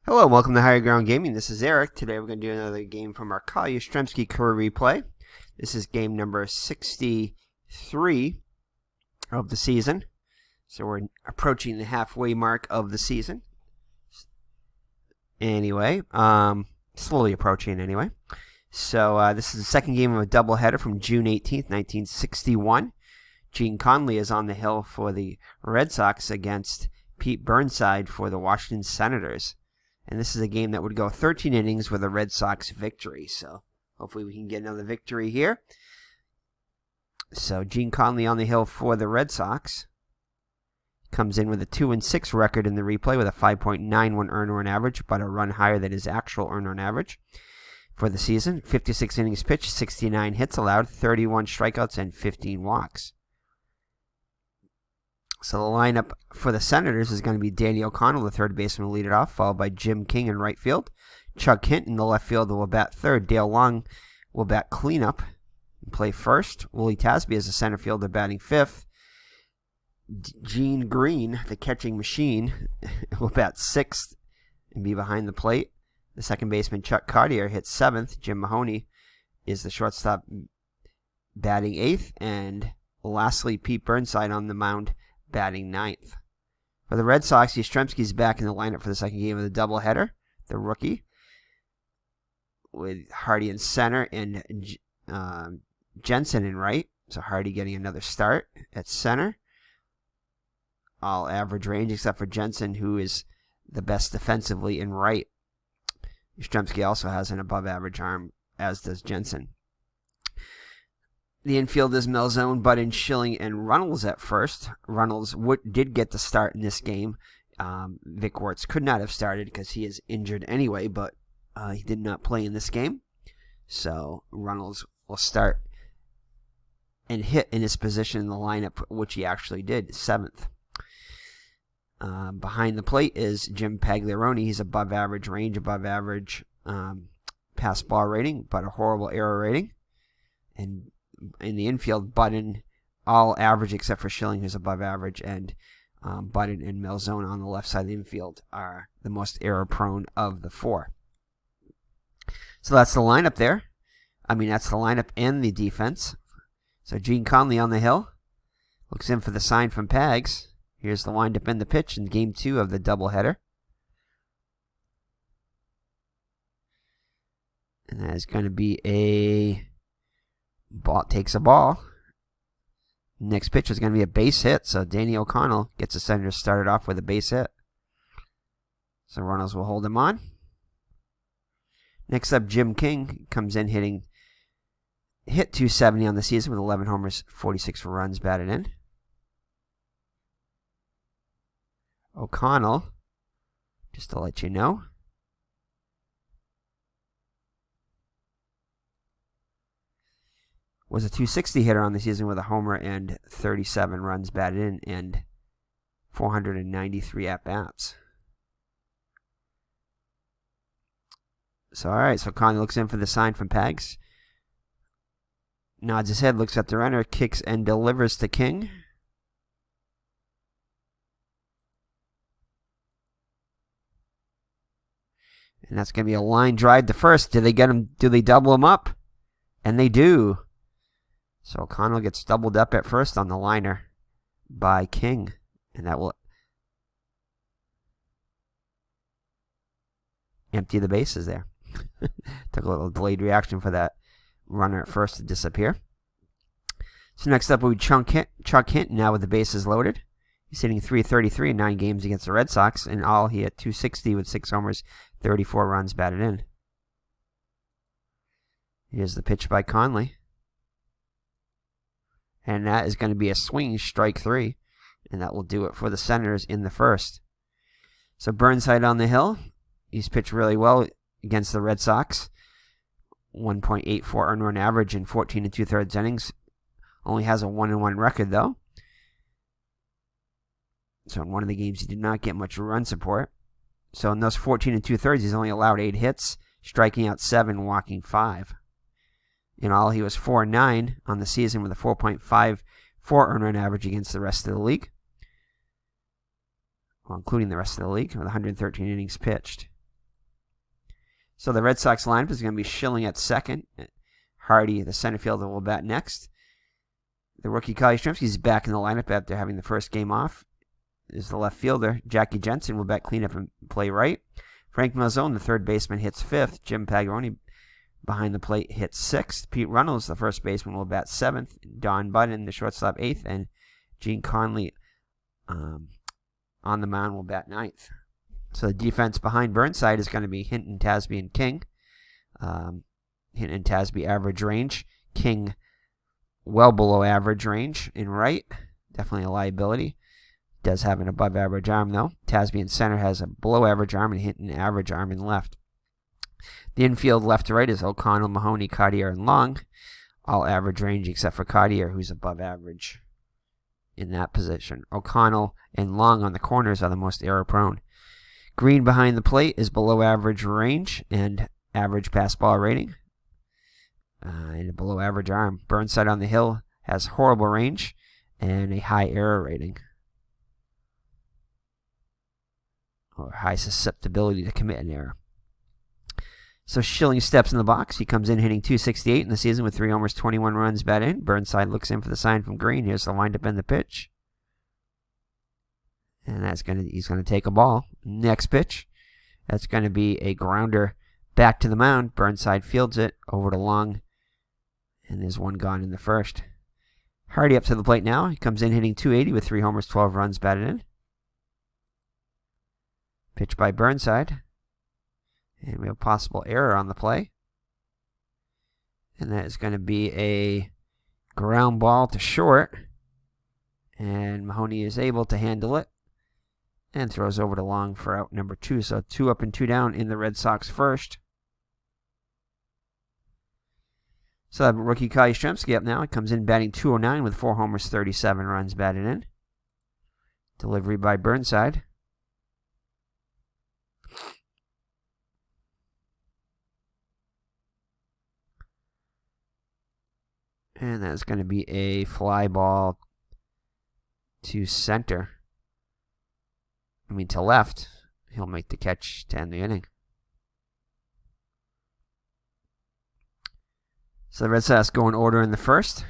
Hello, welcome to Higher Ground Gaming. This is Eric. Today we're going to do another game from our Carl Yastrzemski career replay. This is game number 63 of the season. So we're approaching the halfway mark of the season. Anyway, slowly approaching anyway. So this is the second game of a doubleheader from June 18th, 1961. Gene Conley is on the hill for the Red Sox against Pete Burnside for the Washington Senators. And this is a game that would go 13 innings with a Red Sox victory. So hopefully we can get another victory here. So Gene Conley on the hill for the Red Sox. Comes in with a 2-6 record in the replay with a 5.91 earned run average, but a run higher than his actual earned run average for the season. 56 innings pitched, 69 hits allowed, 31 strikeouts, and 15 walks. So the lineup for the Senators is going to be Danny O'Connell, the third baseman, will lead it off, followed by Jim King in right field. Chuck Hinton in the left field will bat third. Dale Long will bat cleanup and play first. Willie Tasby as a center fielder batting fifth. Gene Green, the catching machine, will bat sixth and be behind the plate. The second baseman, Chuck Cartier, hits seventh. Jim Mahoney is the shortstop batting eighth. And lastly, Pete Burnside on the mound batting ninth. For the Red Sox, Yastrzemski is back in the lineup for the second game of the doubleheader, the rookie, with Hardy in center and Jensen in right. So Hardy getting another start at center. All average range except for Jensen, who is the best defensively in right. Yastrzemski also has an above average arm, as does Jensen. The infield is Melzone, Budden, Schilling, and Runnels at first. Runnels did get the start in this game. Vic Wertz could not have started because he is injured anyway, but he did not play in this game. So Runnels will start and hit in his position in the lineup, which he actually did, seventh. Behind the plate is Jim Pagliarone. He's above average range, above average pass ball rating, but a horrible error rating. And in the infield, Budden, all average except for Schilling, who's above average, and Budden and Melzone on the left side of the infield are the most error-prone of the four. So that's the lineup there. That's the lineup and the defense. So Gene Conley on the hill. Looks in for the sign from Pags. Here's the windup and the pitch in game 2 of the doubleheader. And that is going to be a ball, takes a ball. Next pitch is going to be a base hit. So Danny O'Connell gets the Senators started off with a base hit. So Runnels will hold him on. Next up, Jim King comes in hit 270 on the season with 11 homers, 46 runs batted in. O'Connell, just to let you know, was a 260 hitter on the season with a homer and 37 runs batted in and 493 at-bats. So, all right, so Conley looks in for the sign from Pags. Nods his head, looks at the runner, kicks and delivers to King. And that's going to be a line drive to first. Do they get him? Do they double him up? And they do. So O'Connell gets doubled up at first on the liner by King. And that will empty the bases there. Took a little delayed reaction for that runner at first to disappear. So next up will be Chuck Hinton now with the bases loaded. He's hitting .333 in 9 games against the Red Sox. In all, he had .260 with 6 homers, 34 runs batted in. Here's the pitch by Conley. And that is going to be a swing, strike 3. And that will do it for the Senators in the first. So Burnside on the hill. He's pitched really well against the Red Sox. 1.84 earned run average in 14 2/3 innings. Only has a 1-1 record, though. So in one of the games, he did not get much run support. So in those 14 2/3, he's only allowed 8 hits, striking out 7, walking 5. In all, he was 4-9 on the season with a 4.54 earned run average against the rest of the league. Well, including the rest of the league, with 113 innings pitched. So the Red Sox lineup is going to be Schilling at second. Hardy, the center fielder, will bat next. The rookie Carl Yastrzemski is back in the lineup after having the first game off. Is the left fielder. Jackie Jensen will bat cleanup and play right. Frank Malzone, the third baseman, hits fifth. Jim Pagaroni behind the plate hits sixth. Pete Runnels, the first baseman, will bat seventh. Don Budden, the shortstop, eighth. And Gene Conley on the mound will bat ninth. So the defense behind Burnside is going to be Hinton, Tasby, and King. Hinton and Tasby average range. King well below average range in right. Definitely a liability. Does have an above average arm though. Tasby in center has a below average arm and Hinton average arm in left. The infield left to right is O'Connell, Mahoney, Cartier, and Long. All average range except for Cartier, who's above average in that position. O'Connell and Long on the corners are the most error prone. Green behind the plate is below average range and average pass ball rating. And a below average arm. Burnside on the hill has horrible range and a high error rating. Or high susceptibility to commit an error. So Schilling steps in the box. He comes in hitting .268 in the season with 3 homers, 21 runs batted in. Burnside looks in for the sign from Green. Here's the windup and the pitch. And he's going to take a ball. Next pitch. That's going to be a grounder back to the mound. Burnside fields it over to Long. And there's one gone in the first. Hardy up to the plate now. He comes in hitting .280 with 3 homers, 12 runs batted in. Pitch by Burnside. And we have a possible error on the play. And that is going to be a ground ball to short. And Mahoney is able to handle it. And throws over to Long for out number 2. So 2 up and 2 down in the Red Sox first. So that rookie Carl Yastrzemski up now. He comes in batting .209 with 4 homers, 37 runs batted in. Delivery by Burnside. And that's going to be a fly ball to center. To left. He'll make the catch to end the inning. So the Red Sox go in order in the first.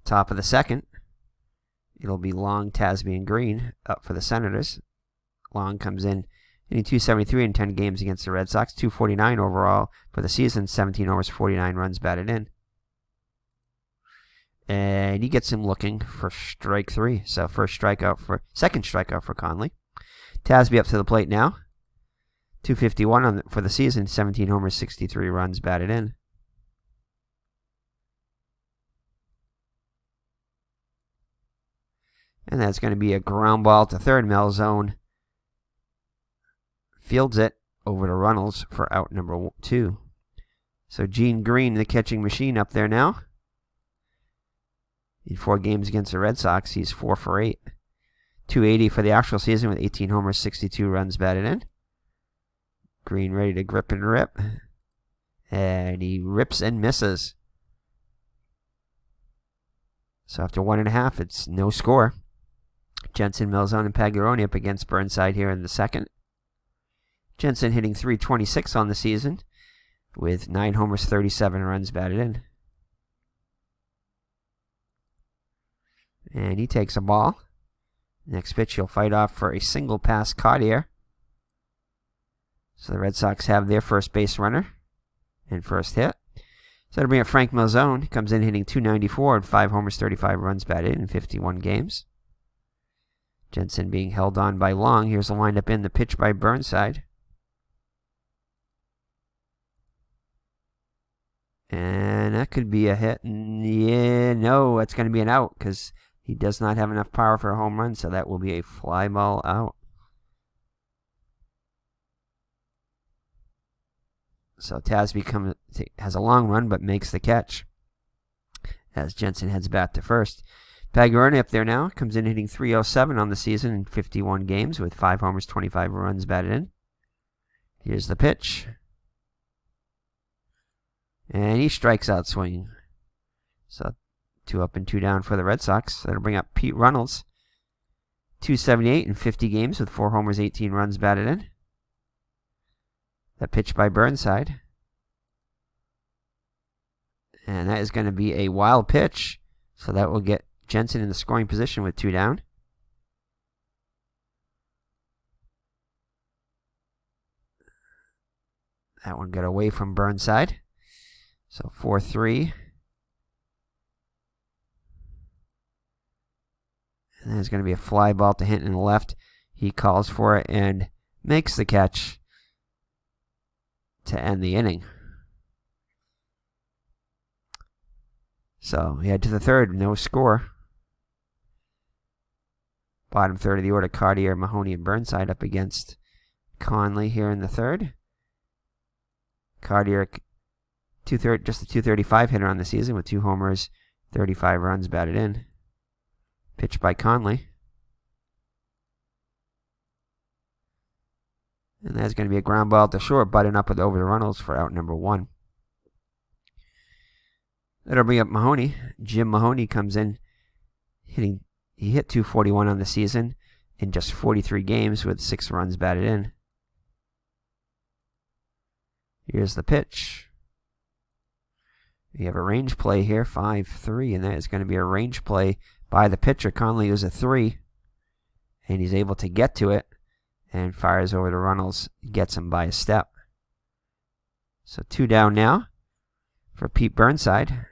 Top of the second. It'll be Long, Tasby, and Green up for the Senators. Long comes in hitting .273 in 10 games against the Red Sox. .249 overall for the season. 17 homers, 49 runs batted in. And he gets him looking for strike 3. So second strikeout for Conley. Tasby up to the plate now. .251 for the season. 17 homers, 63 runs batted in. And that's going to be a ground ball to third. Malzone fields it over to Runnels for out number 2. So Gene Green, the catching machine, up there now. In 4 games against the Red Sox, he's 4 for 8. .280 for the actual season with 18 homers, 62 runs batted in. Green ready to grip and rip. And he rips and misses. So after 1.5, it's no score. Jensen, Malzone, and Pagaroni up against Burnside here in the second. Jensen hitting .326 on the season with 9 homers, 37 runs batted in. And he takes a ball. Next pitch, he'll fight off for a single pass Cartier. So the Red Sox have their first base runner and first hit. So it'll bring up Frank Malzone. He comes in hitting .294 and 5 homers, 35 runs batted in 51 games. Jensen being held on by Long. Here's the windup in the pitch by Burnside. And that could be a hit. Yeah, no, it's going to be an out because he does not have enough power for a home run, so that will be a fly ball out. So Tasby has a long run but makes the catch as Jensen heads back to first. Pagaroni up there now. Comes in hitting .307 on the season in 51 games with 5 homers, 25 runs batted in. Here's the pitch. And he strikes out swinging. So 2 up and 2 down for the Red Sox. That'll bring up Pete Runnels. .278 in 50 games with 4 homers, 18 runs batted in. The pitch by Burnside. And that is going to be a wild pitch. So that will get Jensen in the scoring position with 2 down. That one got away from Burnside. So 4-3. And there's going to be a fly ball to Hinton in the left. He calls for it and makes the catch to end the inning. So we head to the third, no score. Bottom third of the order, Cartier, Mahoney, and Burnside up against Conley here in the third. Cartier, just a 235 hitter on the season with 2 homers, 35 runs batted in. Pitched by Conley. And that's going to be a ground ball to short, button up with over the Runnels for out number 1. That'll bring up Mahoney. Jim Mahoney comes in hitting. He hit 241 on the season in just 43 games with 6 runs batted in. Here's the pitch. We have a range play here, 5-3, and that is going to be a range play by the pitcher. Conley was a 3, and he's able to get to it and fires over to Runnels, gets him by a step. So 2 down now for Pete Burnside.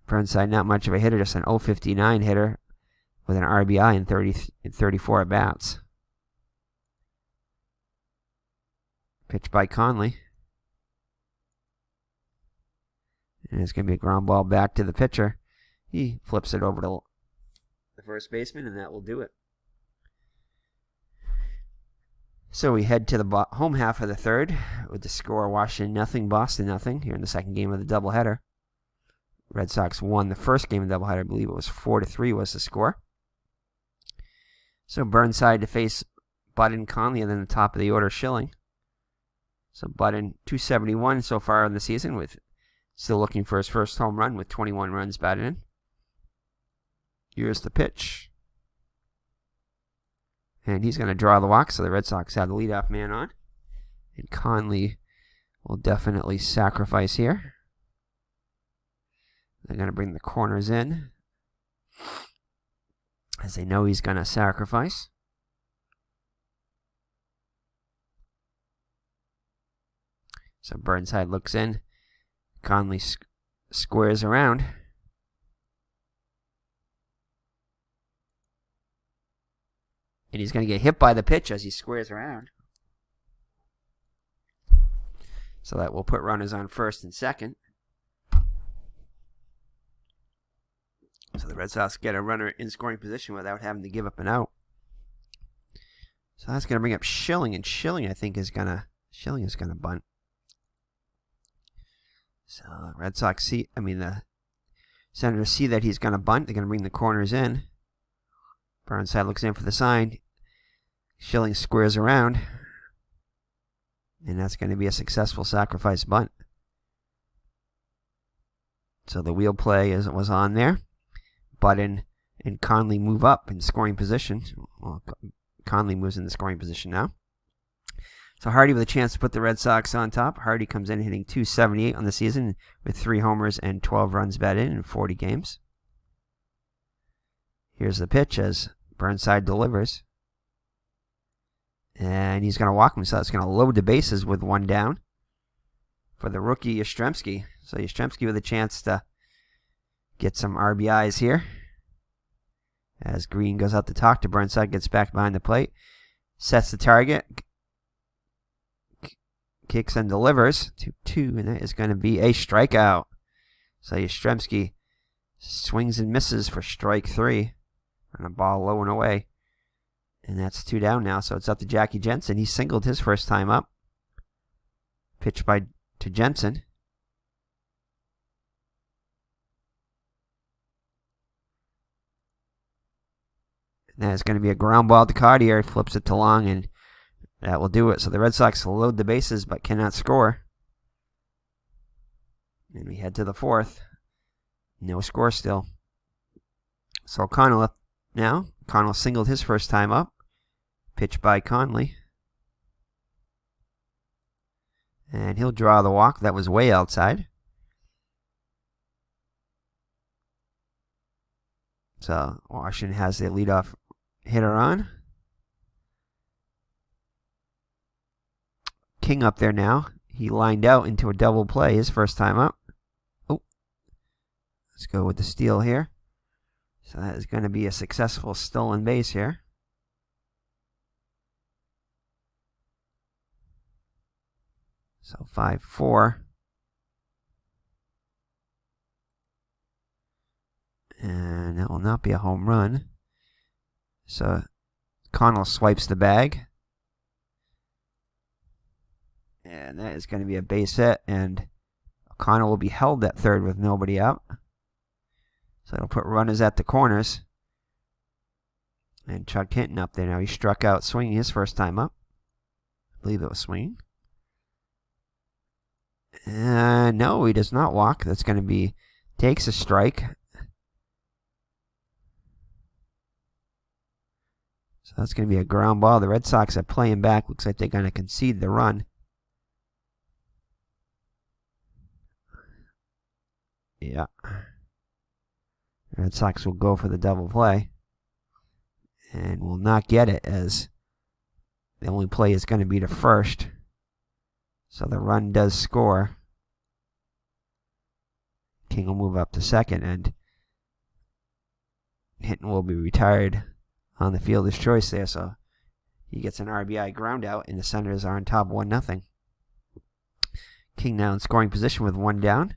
Burnside, not much of a hitter, just an 059 hitter with an RBI in 34 at-bats. Pitch by Conley. And it's going to be a ground ball back to the pitcher. He flips it over to the first baseman, and that will do it. So we head to the home half of the third with the score Washington 0, Boston 0 here in the second game of the doubleheader. Red Sox won the first game of the doubleheader. I believe it was 4-3 was the score. So Burnside to face Budden, Conley, and then the top of the order, Schilling. So Budden 271 so far in the season, with still looking for his first home run with 21 runs batted in. Here's the pitch. And he's going to draw the walk, so the Red Sox have the leadoff man on. And Conley will definitely sacrifice here. They're going to bring the corners in, as they know he's going to sacrifice. So Burnside looks in. Conley squares around. And he's going to get hit by the pitch as he squares around. So that will put runners on first and second. So the Red Sox get a runner in scoring position without having to give up an out. So that's going to bring up Schilling, and Schilling, I think, is going to bunt. So the Senators see that he's going to bunt. They're going to bring the corners in. Burnside looks in for the sign. Schilling squares around. And that's going to be a successful sacrifice bunt. So the wheel play was on there. Budden and Conley move up in scoring position. Well, Conley moves in the scoring position now. So Hardy with a chance to put the Red Sox on top. Hardy comes in hitting 278 on the season with 3 homers and 12 runs batted in 40 games. Here's the pitch as Burnside delivers. And he's going to walk himself. It's going to load the bases with 1 down for the rookie Yastrzemski. So Yastrzemski with a chance to get some RBIs here. As Green goes out to talk to Burnside, gets back behind the plate. Sets the target. Kicks and delivers. 2-2, and that is going to be a strikeout. So Yastrzemski swings and misses for strike 3. And a ball low and away. And that's 2 down now, so it's up to Jackie Jensen. He singled his first time up. Pitch to Jensen. And that's going to be a ground ball to Cartier. Flips it to Long, and that will do it. So the Red Sox load the bases but cannot score. And we head to the 4th. No score still. So Connell up now. Connell singled his first time up. Pitch by Conley. And he'll draw the walk. That was way outside. So Washington has their leadoff hitter on. King up there now. He lined out into a double play his first time up. Oh, let's go with the steal here. So that is going to be a successful stolen base here. So 5-4. And that will not be a home run. So Connell swipes the bag. And that is going to be a base hit. And Connell will be held at third with nobody out. So it'll put runners at the corners. And Chuck Hinton up there now. He struck out swinging his first time up. I believe it was swinging. No, he does not walk. That's going to be, takes a strike. So that's going to be a ground ball. The Red Sox are playing back. Looks like they're going to concede the run. Yeah. The Red Sox will go for the double play. And will not get it, as the only play is going to be to first. So the run does score. King will move up to second, and Hinton will be retired on the fielder's choice there. So he gets an RBI ground out, and the Senators are on top 1-0. King now in scoring position with one down.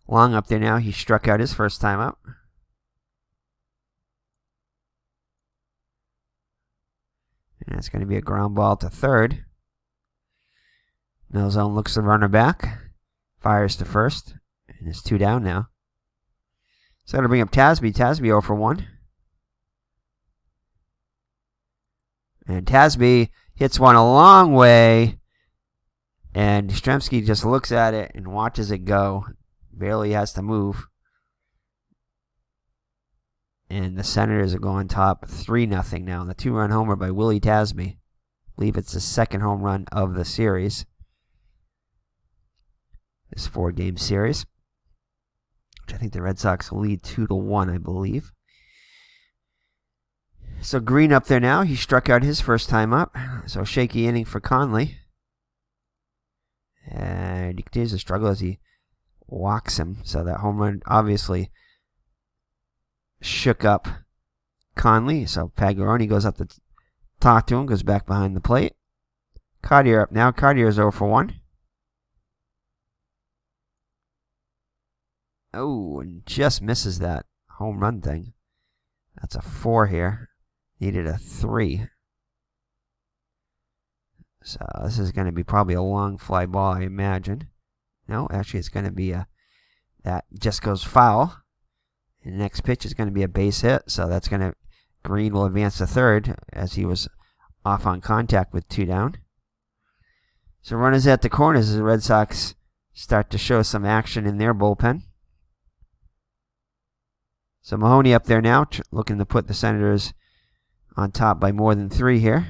Long up there now. He struck out his first time up. And that's going to be a ground ball to third. Malzone looks the runner back. Fires to first. And it's 2 down now. So to bring up Tasby. Tasby 0 for 1. And Tasby hits one a long way. And Yastrzemski just looks at it and watches it go. Barely has to move. And the Senators are going top 3-0 now. The 2-run homer by Willie Tasby. I believe it's the second home run of the series. This 4-game series. Which I think the Red Sox lead 2-1, I believe. So Green up there now. He struck out his first time up. So shaky inning for Conley. And he continues to struggle as he walks him. So that home run obviously shook up Conley. So Pagaroni goes up to talk to him. Goes back behind the plate. Cartier up now. Cartier is 0 for 1. Oh, and just misses that home run thing. That's a 4 here. Needed a 3. So this is going to be probably a long fly ball, I imagine. No, actually it's going to be that just goes foul. And the next pitch is going to be a base hit. So that's going to, Green will advance to third as he was off on contact with 2 down. So runners at the corners as the Red Sox start to show some action in their bullpen. So Mahoney up there now, looking to put the Senators on top by more than 3 here.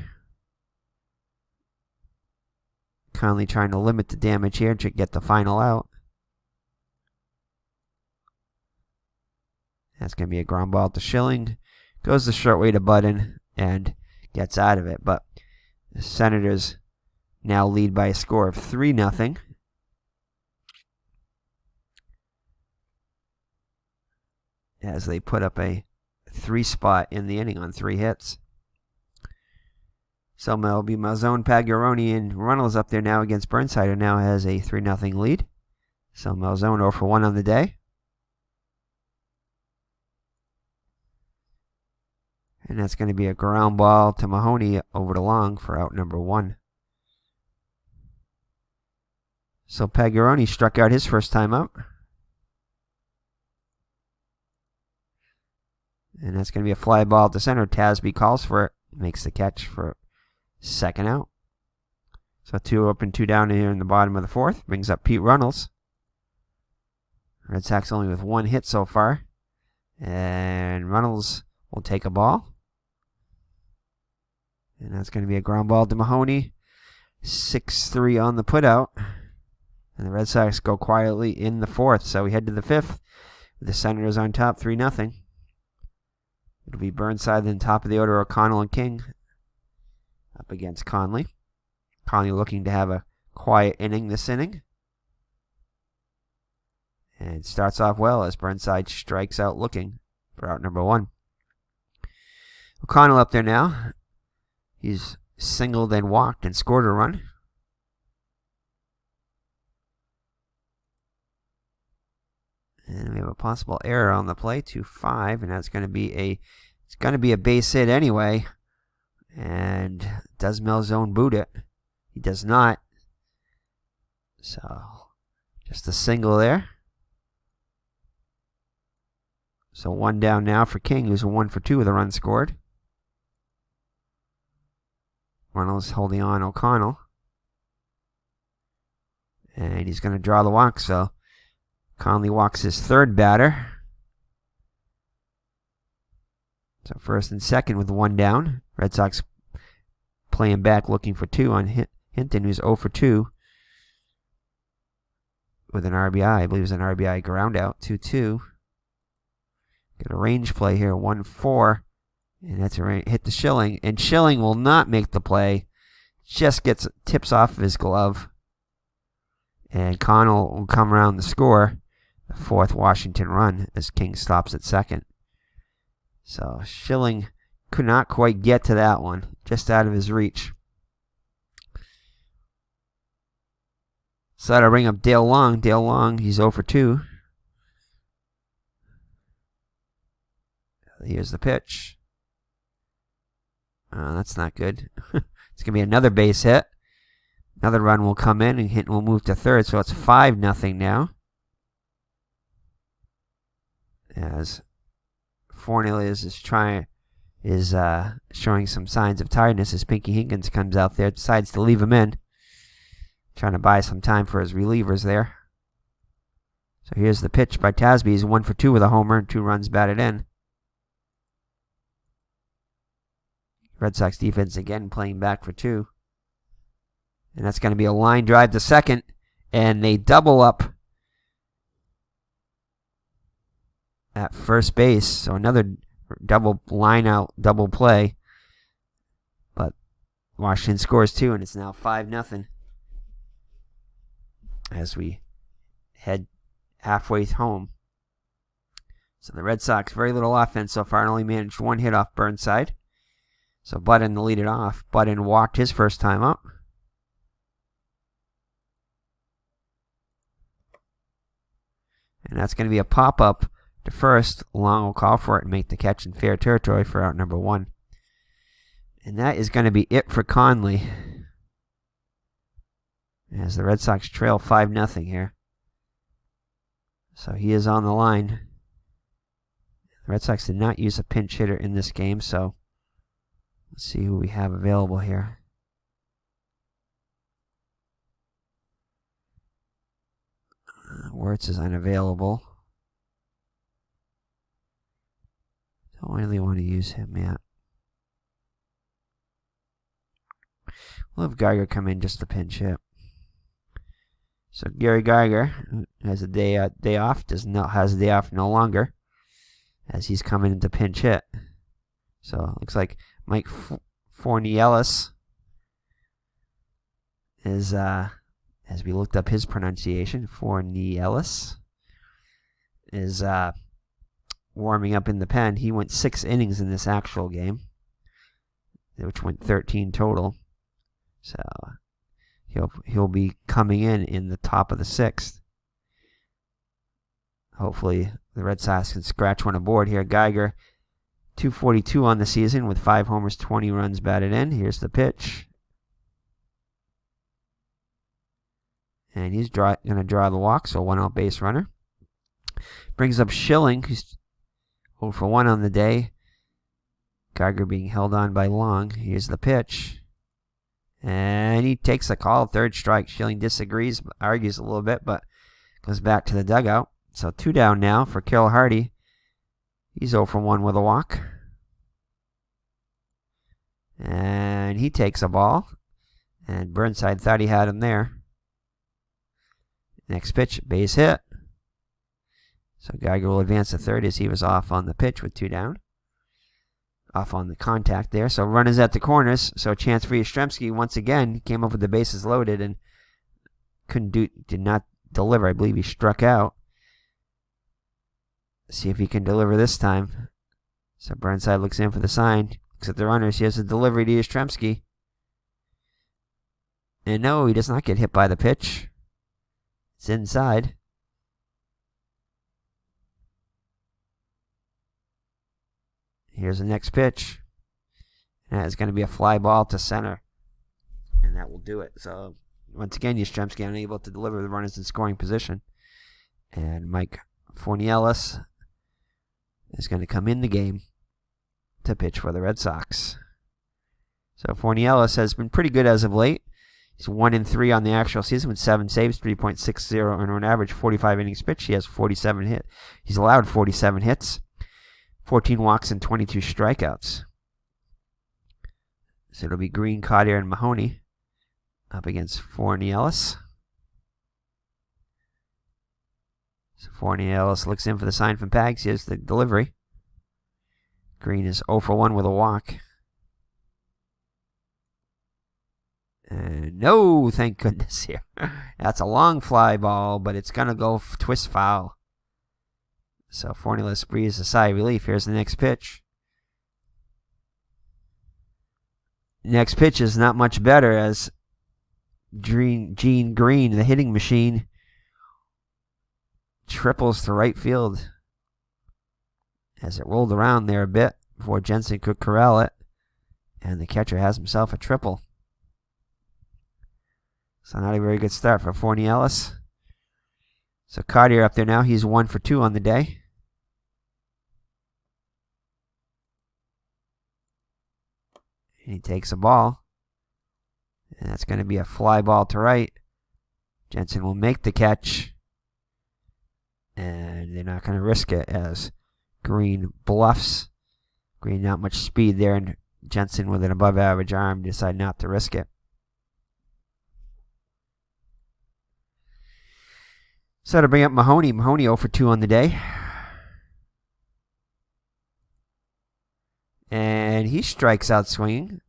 Conley trying to limit the damage here to get the final out. That's going to be a ground ball to Schilling. Goes the short way to Budden and gets out of it. But the Senators now lead by a score of 3-0. As they put up a 3 spot in the inning on 3 hits. So it'll be Malzone, Pagaroni, and Runnels up there now against Burnside, who now has a 3-0 lead. So Malzone 0 for 1 on the day. And that's going to be a ground ball to Mahoney over to Long for out number 1. So Pagaroni struck out his first time up. And that's going to be a fly ball to center. Tasby calls for it. Makes the catch for second out. So 2 up and 2 down here in the bottom of the 4th. Brings up Pete Runnels. Red Sox only with 1 hit so far. And Runnels will take a ball. And that's going to be a ground ball to Mahoney. 6-3 on the putout. And the Red Sox go quietly in the fourth. So we head to the fifth. The Senators on top, 3-0. It'll be Burnside, then top of the order, O'Connell and King up against Conley. Conley looking to have a quiet inning this inning. And starts off well as Burnside strikes out looking for out number 1. O'Connell up there now. He's singled and walked and scored a run. And we have a possible error on the play, 2-5, and that's going to be a base hit anyway. And does Malzone boot it? He does not. So just a single there. So 1 down now for King, who's a 1 for 2 with a run scored. Reynolds holding on O'Connell. And he's going to draw the walk, so Conley walks his third batter. So first and second with 1 down. Red Sox playing back looking for 2 on Hinton, who's 0 for 2 with an RBI. I believe it's an RBI ground out, 2-2. Got a range play here, 1-4. And that's a hit to Schilling. And Schilling will not make the play. Just tips off of his glove. And Connell will come around the score. The 4th Washington run as King stops at second. So Schilling could not quite get to that one. Just out of his reach. So that'll bring up Dale Long. Dale Long, he's 0 for 2. Here's the pitch. That's not good. It's going to be another base hit. Another run will come in and Hinton will move to third. So it's 5-0 now. As Fornelli is showing some signs of tiredness as Pinky Higgins comes out there, decides to leave him in. Trying to buy some time for his relievers there. So here's the pitch by Tasby. He's 1 for 2 with a homer and 2 runs batted in. Red Sox defense again playing back for 2. And that's going to be a line drive to second. And they double up at first base. So another double line out, double play. But Washington scores 2, and it's now 5-0. As we head halfway home. So the Red Sox, very little offense so far, and only managed 1 hit off Burnside. So Budden to lead it off. Budden walked his first time up. And that's going to be a pop-up to first. Long will call for it and make the catch in fair territory for out number 1. And that is going to be it for Conley. As the Red Sox trail 5-0 here. So he is on the line. The Red Sox did not use a pinch hitter in this game, so let's see who we have available here. Wirtz is unavailable. Don't really want to use him yet. We'll have Geiger come in just to pinch hit. So Gary Geiger has a day off. Has a day off no longer, as he's coming in to pinch hit. So it looks like Mike Fornielis is, as we looked up his pronunciation, Fornielis is warming up in the pen. He went 6 innings in this actual game, which went 13 total. So he'll be coming in the top of the 6th. Hopefully the Red Sox can scratch one aboard here. Geiger, 242 on the season with 5 homers, 20 runs batted in. Here's the pitch. And he's going to draw the walk, so 1 out base runner. Brings up Schilling, who's 0 for 1 on the day. Geiger being held on by Long. Here's the pitch. And he takes a call, 3rd strike. Schilling disagrees, argues a little bit, but goes back to the dugout. So 2 down now for Carroll Hardy. He's 0 for 1 with a walk. And he takes a ball. And Burnside thought he had him there. Next pitch, base hit. So Geiger will advance to third as he was off on the pitch with 2 down. Off on the contact there. So runners at the corners. So a chance for Yastrzemski once again. Came up with the bases loaded and did not deliver. I believe he struck out. See if he can deliver this time. So Burnside looks in for the sign. Looks at the runners. He has a delivery to Yastrzemski. And no, he does not get hit by the pitch. It's inside. Here's the next pitch. And it's going to be a fly ball to center. And that will do it. So, once again, Yastrzemski unable to deliver the runners in scoring position. And Mike Fornielis is going to come in the game to pitch for the Red Sox. So, Fornielis has been pretty good as of late. He's 1-3 on the actual season with 7 saves, 3.60 on an average, 45 innings pitched. He has 47 hits. He's allowed 47 hits. 14 walks and 22 strikeouts. So it'll be Green, Cartier, and Mahoney up against Fornielis. So Fornielis looks in for the sign from Pags. Here's the delivery. Green is 0 for 1 with a walk. And no, thank goodness here. That's a long fly ball, but it's going to go twist foul. So Fornielis breathes a sigh of relief. Here's the next pitch. Next pitch is not much better as Gene Green, the hitting machine, triples to right field as it rolled around there a bit before Jensen could corral it. And the catcher has himself a triple. So not a very good start for Fornielis. So Cartier up there now. He's 1 for 2 on the day. And he takes a ball. And that's going to be a fly ball to right. Jensen will make the catch. And they're not going to risk it as Green bluffs. Green not much speed there. And Jensen with an above average arm decide not to risk it. So to bring up Mahoney. Mahoney 0 for 2 on the day. And he strikes out swinging.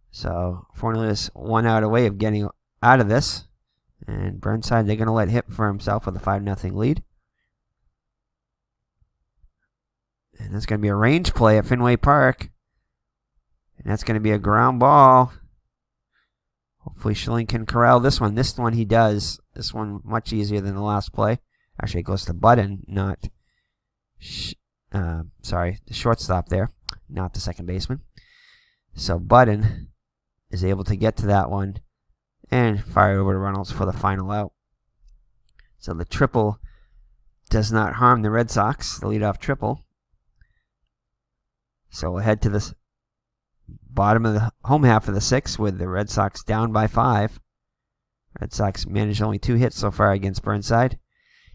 So Fornielis 1 out away of getting out of this. And Burnside, they're going to let hit for himself with a 5-0 lead. And that's going to be a range play at Fenway Park. And that's going to be a ground ball. Hopefully Schilling can corral this one. This one he does. This one much easier than the last play. Actually, it goes to Budden, not... the shortstop there, not the second baseman. So Budden is able to get to that one and fire over to Reynolds for the final out. So the triple does not harm the Red Sox, the leadoff triple. So we'll head to the bottom of the home half of the 6th with the Red Sox down by 5. Red Sox managed only 2 hits so far against Burnside.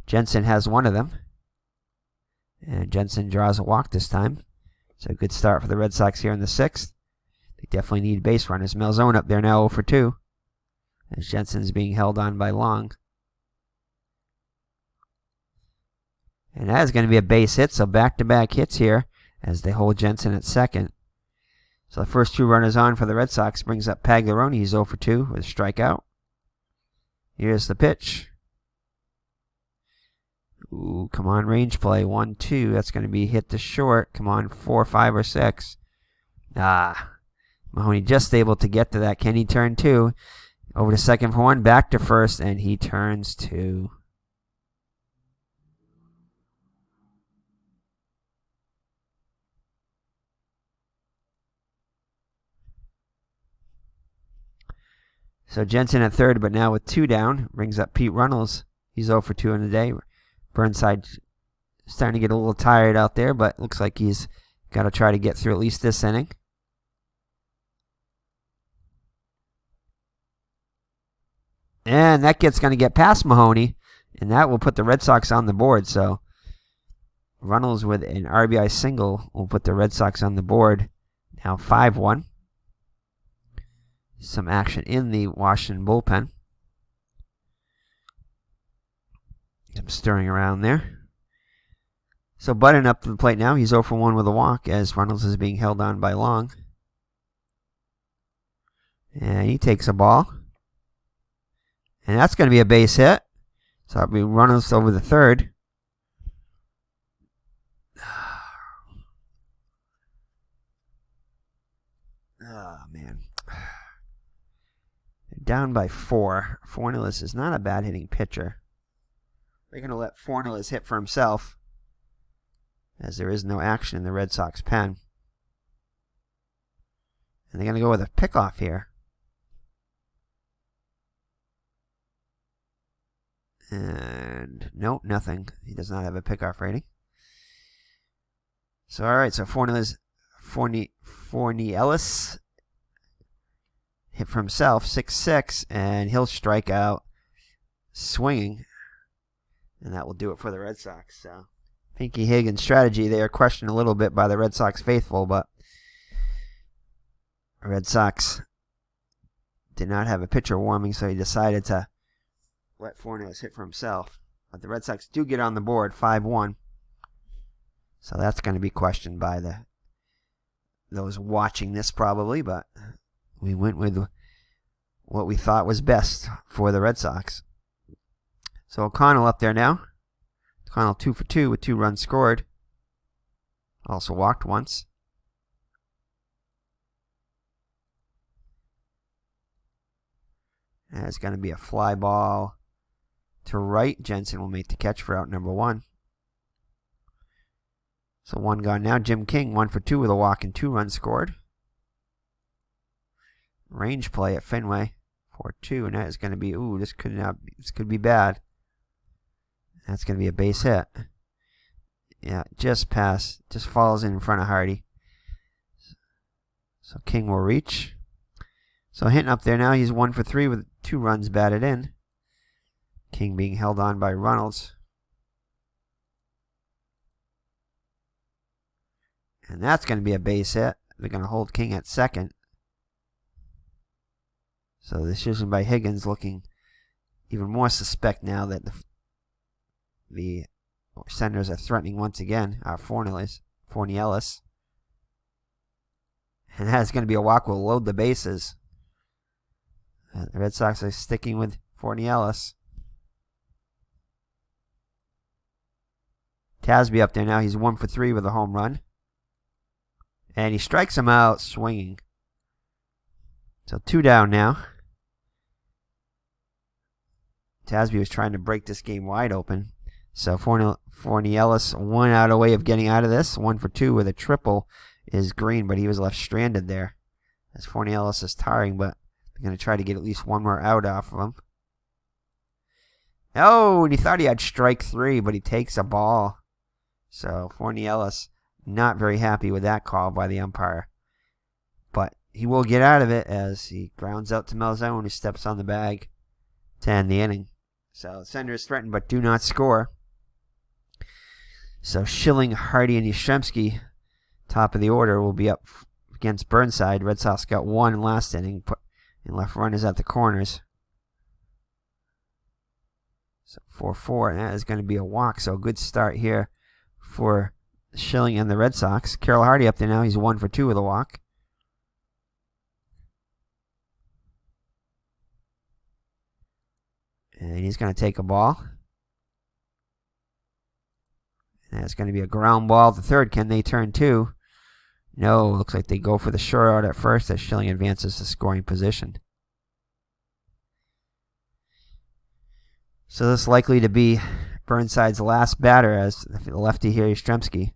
Jensen has 1 of them. And Jensen draws a walk this time. So a good start for the Red Sox here in the 6th. They definitely need base runners. Malzone up there now 0 for 2. As Jensen's being held on by Long. And that is going to be a base hit. So back-to-back hits here as they hold Jensen at second. So the first 2 runners on for the Red Sox brings up Pagliarone. He's 0 for 2 with a strikeout. Here's the pitch. Ooh, come on, range play. 1-2. That's going to be hit to short. Come on, 4, 5, or 6. Mahoney just able to get to that. Can he turn 2? Over to second for 1. Back to first, and he turns 2. So Jensen at third, but now with 2 down, brings up Pete Runnels. He's 0 for 2 in the day. Burnside starting to get a little tired out there, but looks like he's got to try to get through at least this inning. And that going to get past Mahoney, and that will put the Red Sox on the board. So Runnels with an RBI single will put the Red Sox on the board. Now 5-1. Some action in the Washington bullpen. some stirring around there. So Button up to the plate now. He's 0 for 1 with a walk as Runnels is being held on by Long. And he takes a ball. And that's going to be a base hit. So it'll be Runnels over the third. Oh, man. They're down by 4. Fornellis is not a bad hitting pitcher. They're going to let Fornellis hit for himself, as there is no action in the Red Sox pen. And they're going to go with a pickoff here. And no, nothing. He does not have a pickoff rating. So, all right. So Fornellis hit for himself, 6-6, and he'll strike out swinging. And that will do it for the Red Sox. So, Pinky Higgins' strategy, they are questioned a little bit by the Red Sox faithful, but the Red Sox did not have a pitcher warming, so he decided to let Fornellis hit for himself. But the Red Sox do get on the board, 5-1. So that's going to be questioned by those watching this probably, but we went with what we thought was best for the Red Sox. So O'Connell up there now. O'Connell 2 for 2 with 2 runs scored. Also walked once. And it's going to be a fly ball to right. Jensen will make the catch for out number 1. So 1 gone now. Jim King 1 for 2 with a walk and 2 runs scored. Range play at Fenway 4-2, and that is going to be this could be bad. That's going to be a base hit. Yeah, just falls in front of Hardy. So King will reach. So Hinton up there now. He's 1 for 3 with 2 runs batted in. King being held on by Runnels. And that's going to be a base hit. They're going to hold King at second. So the decision by Higgins looking even more suspect now that the Senators are threatening once again Fornellis. And that's going to be a walk. Will load the bases. The Red Sox are sticking with Fornellis. Tasby up there now. He's 1 for 3 with a home run. And he strikes him out swinging. So 2 down now. Tasby was trying to break this game wide open. So Fornellis 1 out away of getting out of this. 1 for 2 with a triple is Green, but he was left stranded there. As Fornellis is tiring, but they're going to try to get at least 1 more out off of him. Oh, and he thought he had strike 3, but he takes a ball. So Fornellis not very happy with that call by the umpire. But he will get out of it as he grounds out to Malzone, who steps on the bag to end the inning. So Senators threaten but do not score. So Schilling, Hardy, and Yastrzemski, top of the order, will be up against Burnside. Red Sox got 1 in last inning, and left runners at the corners. So 4-4, and that is going to be a walk. So a good start here for Schilling and the Red Sox. Carroll Hardy up there now. He's 1 for 2 with a walk. And he's going to take a ball. And that's going to be a ground ball to third. Can they turn 2? No, looks like they go for the short out at first as Schilling advances to scoring position. So this is likely to be Burnside's last batter as the lefty here, Yastrzemski.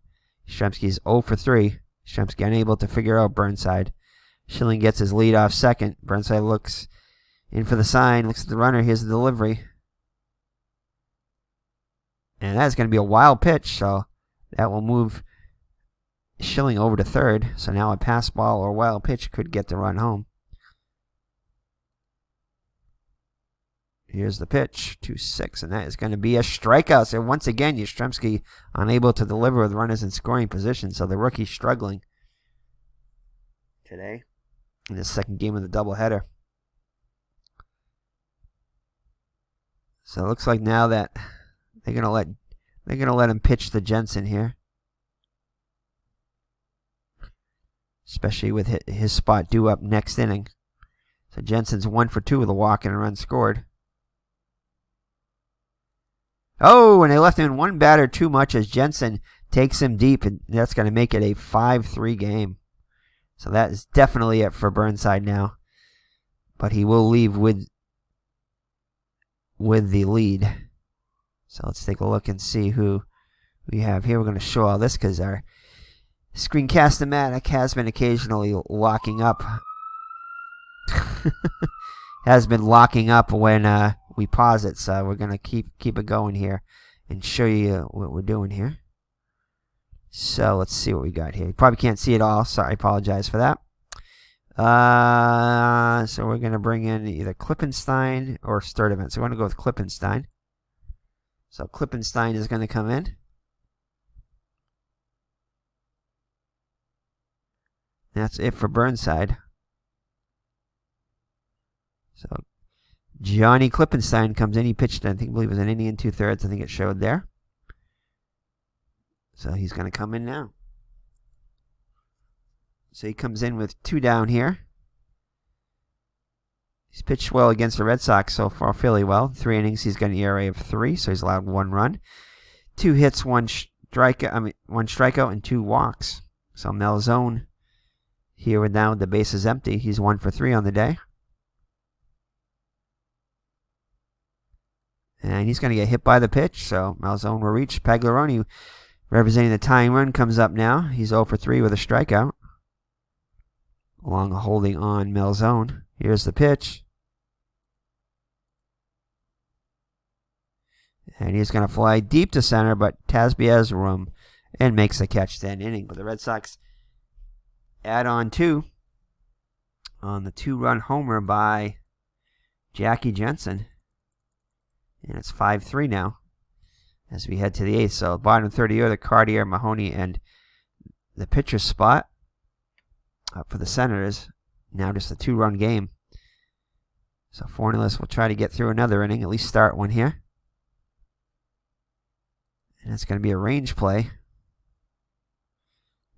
Yastrzemski's 0 for 3. Yastrzemski unable to figure out Burnside. Schilling gets his lead off second. Burnside looks in for the sign, looks at the runner. Here's the delivery. And that's going to be a wild pitch, so that will move Schilling over to third. So now a pass ball or wild pitch could get the run home. Here's the pitch, 2-6, and that is going to be a strikeout. So once again, Yastrzemski unable to deliver with runners in scoring position. So the rookie struggling today in the second game of the doubleheader. So it looks like now that They're gonna let him pitch to Jensen here, especially with his spot due up next inning. So Jensen's 1 for 2 with a walk and a run scored. Oh, and they left him in one batter too much as Jensen takes him deep, and that's going to make it a 5-3 game. So that is definitely it for Burnside now. But he will leave with the lead. So let's take a look and see who we have here. We're going to show all this because our screencast-o-matic has been occasionally locking up. Has been locking up when we pause it, so we're going to keep it going here and show you what we're doing here. So let's see what we got here. You probably can't see it all. Sorry, I apologize for that. So we're going to bring in either Klippenstein or Sturdivant. So we're going to go with Klippenstein. So Klippenstein is going to come in. That's it for Burnside. So Johnny Klippenstein comes in. He pitched, I believe it was an inning and 2/3. I think it showed there. So he's going to come in now. So he comes in with 2 down here. He's pitched well against the Red Sox so far, fairly well. 3 innings, he's got an ERA of 3, so he's allowed 1 run. 2 hits, 1 strikeout, and 2 walks. So Malzone here with now the bases empty. He's 1 for 3 on the day. And he's going to get hit by the pitch, so Malzone will reach. Pagliaroni, representing the tying run, comes up now. He's 0 for 3 with a strikeout. Along holding on Malzone. Here's the pitch. And he's going to fly deep to center, but Tasby has room and makes the catch to end inning. But the Red Sox add on 2 on the 2-run homer by Jackie Jensen. And it's 5-3 now as we head to the 8th. So bottom 30 the Cartier, Mahoney, and the pitcher's spot up for the Senators. Now just a 2-run game. So Fornellis will try to get through another inning, at least start one here. And it's going to be a range play.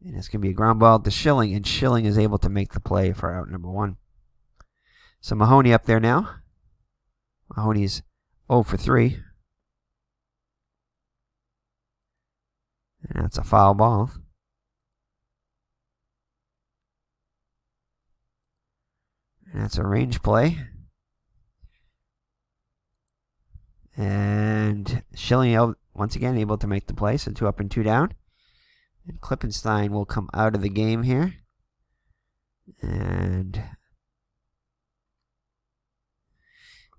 And it's going to be a ground ball to Schilling, and Schilling is able to make the play for out number 1. So Mahoney up there now. Mahoney's 0 for 3. And that's a foul ball. And that's a range play. And Schilling once again able to make the play. So 2 up and 2 down. And Klippenstein will come out of the game here. And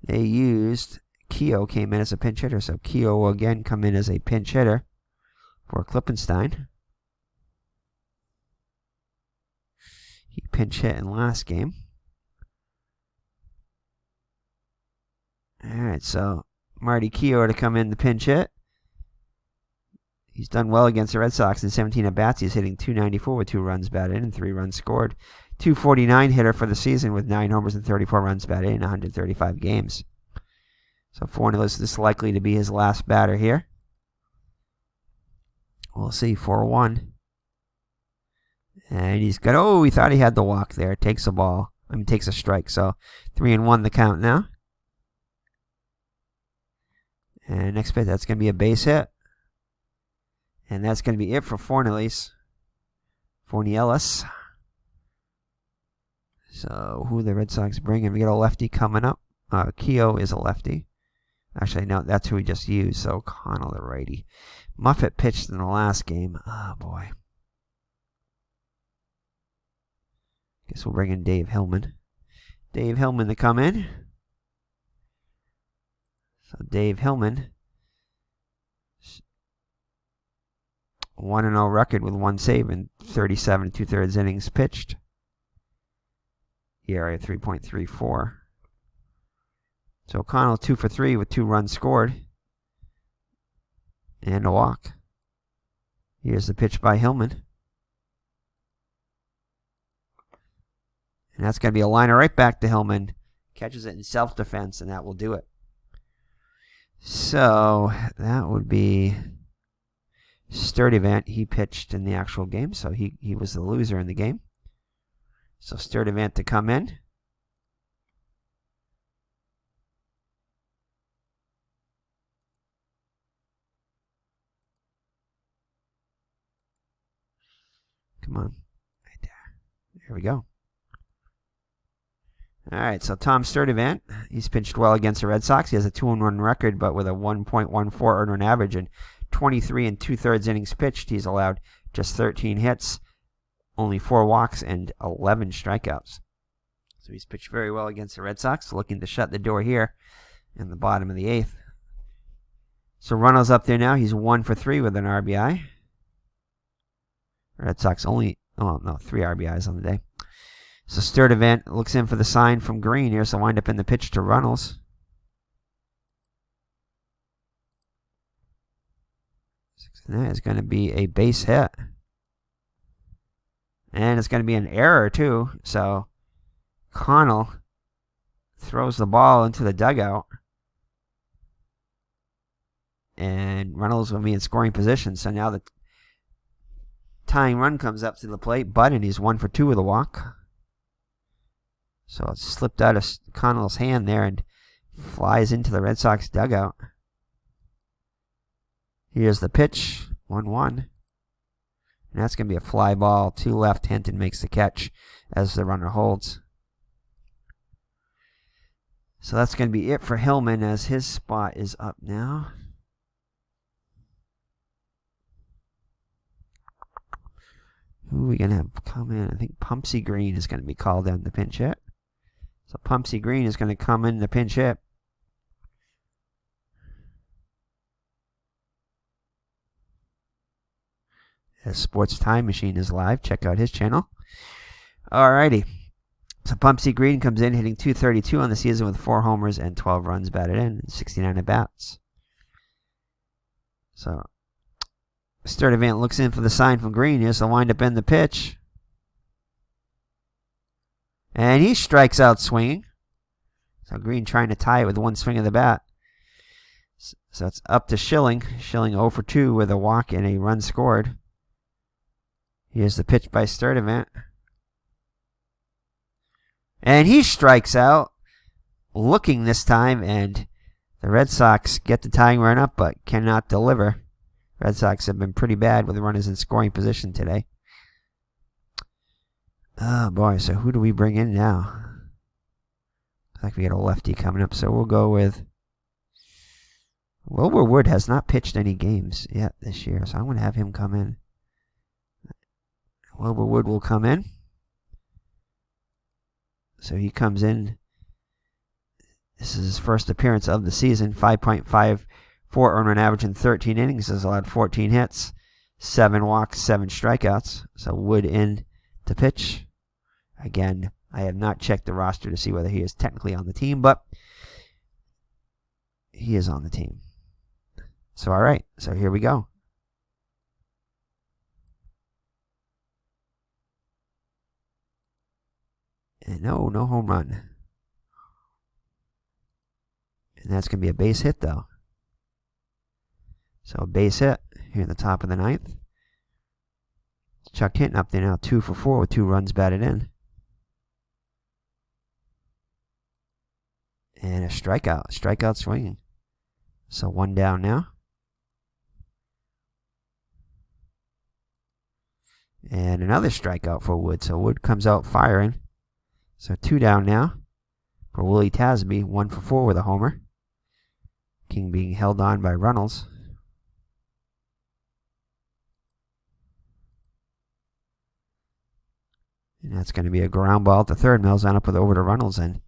they used Keogh came in as a pinch hitter. So Keogh will again come in as a pinch hitter for Klippenstein. He pinch hit in last game. Alright, so Marty Keogh to come in the pinch hit. He's done well against the Red Sox in 17 at-bats. He's hitting .294 with 2 runs batted in and 3 runs scored. .249 hitter for the season with 9 homers and 34 runs batted in 135 games. So Fornellis is likely to be his last batter here. We'll see, 4-1. And he's got, he thought he had the walk there. Takes a strike. So 3-1 the count now. And next bit, that's going to be a base hit. And that's going to be it for Fornellis. So who the Red Sox bring in? We got a lefty coming up. Keogh is a lefty. Actually, no, that's who we just used. So Connell, the righty. Muffet pitched in the last game. Oh, boy. Guess we'll bring in Dave Hillman. Dave Hillman to come in. So Dave Hillman, 1-0 record with 1 save in 37 2/3 innings pitched. ERA 3.34. So O'Connell 2 for 3 with 2 runs scored and a walk. Here's the pitch by Hillman. And that's going to be a liner right back to Hillman. Catches it in self-defense, and that will do it. So So that would be Sturdivant. He pitched in the actual game, so he was the loser in the game. So Sturdivant to come in. Come on. Right there. There we go. All right, so Tom Sturdivant, he's pitched well against the Red Sox. He has a 2-1 record, but with a 1.14 earned run average and 23 2/3 innings pitched, he's allowed just 13 hits, only 4 walks, and 11 strikeouts. So he's pitched very well against the Red Sox, looking to shut the door here in the bottom of the 8th. So Runnels up there now. He's 1 for 3 with an RBI. Red Sox only, 3 RBIs on the day. So Sturdivant looks in for the sign from Green here, so wind up in the pitch to Runnels. And that is going to be a base hit. And it's going to be an error, too. So Connell throws the ball into the dugout. And Runnels will be in scoring position. So now the tying run comes up to the plate. Button, he's 1 for 2 with a walk. So it slipped out of Connell's hand there and flies into the Red Sox dugout. Here's the pitch, 1-1. And that's going to be a fly ball to left. Hinton makes the catch as the runner holds. So that's going to be it for Hillman as his spot is up now. Who are we going to have come in? I think Pumpsy Green is going to be called in the pinch hit. So Pumpsy Green is going to come in the pinch hit. The Sports Time Machine is live. Check out his channel. Alrighty. So Pumpsy Green comes in hitting .232 on the season with 4 homers and 12 runs batted in and 69 at-bats. So Sturdivant looks in for the sign from Green here, so wind up in the pitch. And he strikes out swinging. So Green trying to tie it with one swing of the bat. So it's up to Schilling. Schilling 0 for 2 with a walk and a run scored. Here's the pitch by Sturdivant. And he strikes out, looking this time, and the Red Sox get the tying run up but cannot deliver. Red Sox have been pretty bad with runners in scoring position today. Oh boy, so who do we bring in now? Looks like we got a lefty coming up, so we'll go with Wilbur Wood. Has not pitched any games yet this year, so I'm going to have him come in. Wilbur Wood will come in. So he comes in. This is his first appearance of the season. 5.54 earned run average in 13 innings. Has allowed 14 hits, 7 walks, 7 strikeouts. So Wood in to pitch. Again, I have not checked the roster to see whether he is technically on the team, but he is on the team. So all right, so here we go. And no home run. And that's going to be a base hit, though. So a base hit here in the top of the 9th. Chuck Hinton up there now, 2 for 4 with 2 runs batted in. And a strikeout swinging. So 1 down now. And another strikeout for Wood. So Wood comes out firing. So 2 down now for Willie Tasby, 1 for 4 with a homer. King being held on by Runnels. And that's going to be a ground ball at the third. Mills on up with over to Runnels, and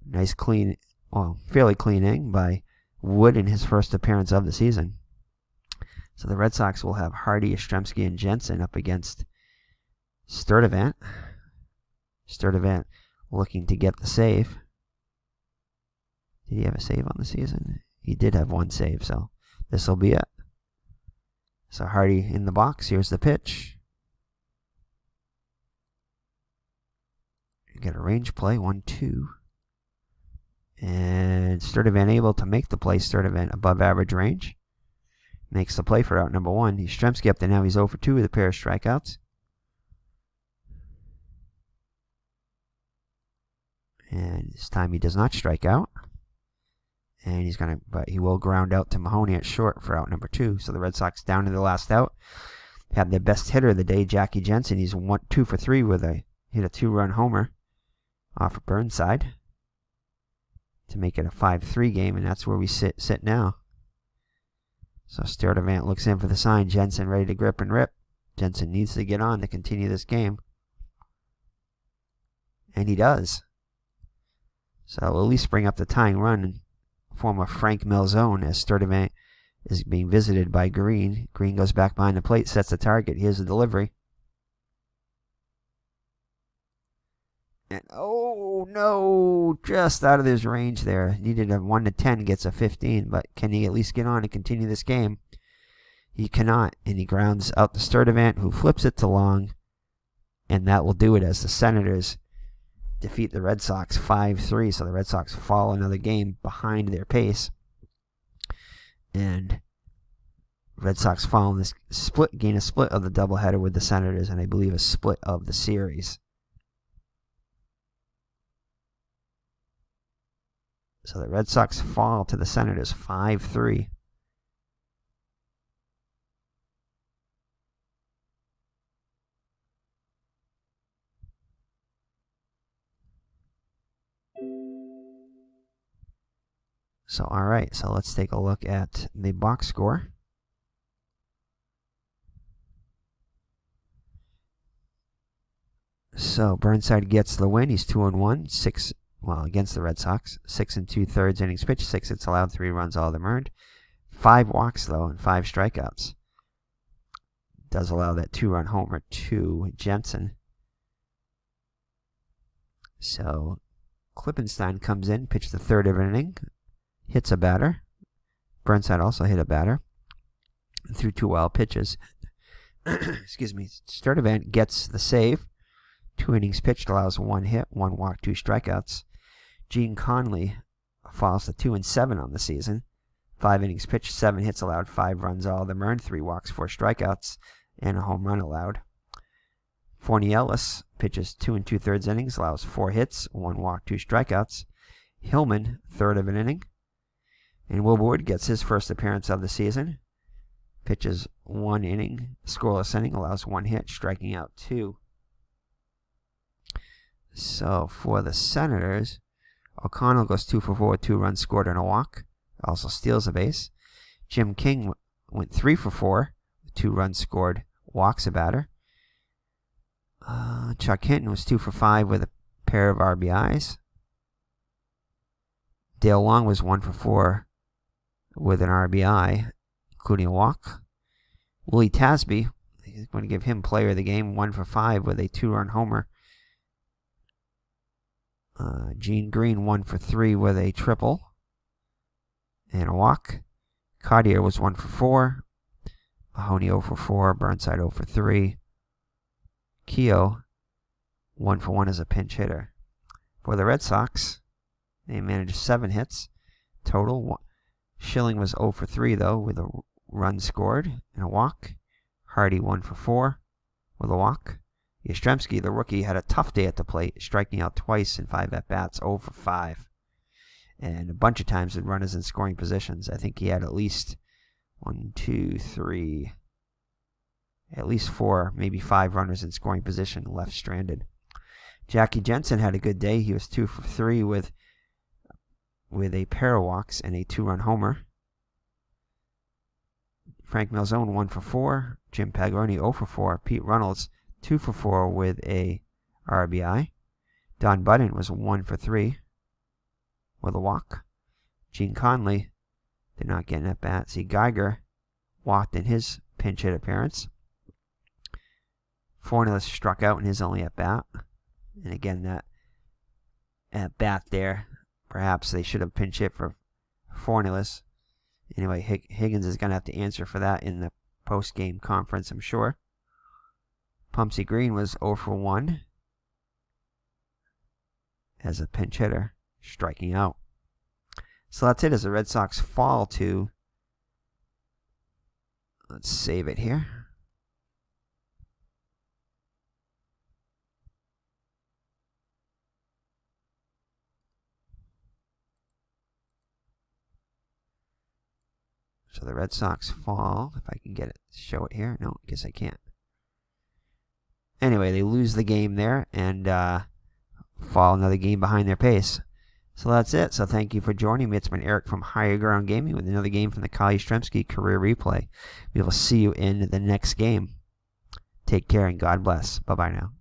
nice clean, well, fairly clean inning by Wood in his first appearance of the season. So the Red Sox will have Hardy, Yastrzemski, and Jensen up against Sturdivant. Sturdivant looking to get the save. Did he have a save on the season? He did have 1 save, so this will be it. So Hardy in the box. Here's the pitch. You get a range play, 1-2. And Sturdivant able to make the play. Sturdivant above average range. Makes the play for out number 1. Yastrzemski up to now. He's 0 for 2 with a pair of strikeouts. And this time he does not strike out. And but he will ground out to Mahoney at short for out number 2. So the Red Sox down to the last out. Have their best hitter of the day, Jackie Jensen. He's 2 for 3 with hit a 2-run homer off of Burnside to make it a 5-3 game, and that's where we sit now. So Sturdivant looks in for the sign. Jensen ready to grip and rip. Jensen needs to get on to continue this game. And he does. So at least bring up the tying run in form of Frank Melzone as Sturdivant is being visited by Green. Green goes back behind the plate, sets the target. Here's the delivery. And oh no, just out of his range there. Needed a 1 to 10, gets a 15, but can he at least get on and continue this game? He cannot, and he grounds out to Sturdivant, who flips it to long, and that will do it as the Senators defeat the Red Sox 5-3. So the Red Sox fall another game behind their pace. And Red Sox fall in this gain a split of the doubleheader with the Senators, and I believe a split of the series. So the Red Sox fall to the Senators 5-3. So, all right, so let's take a look at the box score. So Burnside gets the win. He's 2-1, against the Red Sox. 6 2/3 innings pitched, 6 hits allowed, 3 runs, all of them earned. 5 walks though, and 5 strikeouts. Does allow that 2-run homer to Jensen. So Klippenstein comes in, pitched the 3rd of an inning. Hits a batter. Burnside also hit a batter. Threw 2 wild pitches. Excuse me. Sturdivant gets the save. 2 innings pitched, allows 1 hit, 1 walk, 2 strikeouts. Gene Conley falls to 2-7 on the season. 5 innings pitched, 7 hits allowed, 5 runs, all of them earned, 3 walks, 4 strikeouts, and a home run allowed. Forney Ellis pitches 2 2/3 innings, allows 4 hits, 1 walk, 2 strikeouts. Hillman, 3rd of an inning. And Will Wood gets his first appearance of the season. Pitches 1 inning, scoreless inning, allows 1 hit, striking out 2. So for the Senators, O'Connell goes 2 for 4 with 2 runs scored and a walk. Also steals a base. Jim King went 3 for 4 with 2 runs scored, walks a batter. Chuck Hinton was 2 for 5 with a pair of RBIs. Dale Long was 1 for 4 with an RBI, including a walk. Willie Tasby, he's going to give him player of the game, 1 for 5 with a 2-run homer. Gene Green 1 for 3 with a triple and a walk. Cartier was 1 for 4. Mahoney 0 for 4. Burnside 0 for 3. Keogh 1 for 1 as a pinch hitter. For the Red Sox, they managed 7 hits total. Schilling was 0 for 3 though with a run scored and a walk. Hardy 1 for 4 with a walk. Yastrzemski, the rookie, had a tough day at the plate, striking out twice in 5 at-bats, 0 for 5. And a bunch of times with runners in scoring positions. I think he had at least 4, maybe 5 runners in scoring position left stranded. Jackie Jensen had a good day. He was 2 for 3 with a pair of walks and a 2-run homer. Frank Melzone 1 for 4. Jim Paglioni 0 for 4. Pete Reynolds 2 for 4 with a RBI. Don Budden was 1 for 3 with a walk. Gene Conley did not get an at-bat. See, Geiger walked in his pinch hit appearance. Fornellis struck out in his only at-bat. And again, that at-bat there, perhaps they should have pinch hit for Fornellis. Anyway, Higgins is going to have to answer for that in the post-game conference, I'm sure. Pumpsy Green was 0 for 1 as a pinch hitter, striking out. So that's it as the Red Sox fall to, let's save it here. So the Red Sox fall, if I can get it, show it here. No, I guess I can't. Anyway, they lose the game there and fall another game behind their pace. So that's it. So thank you for joining me. It's been Eric from Higher Ground Gaming with another game from the Carl Yastrzemski Career Replay. We will see you in the next game. Take care and God bless. Bye-bye now.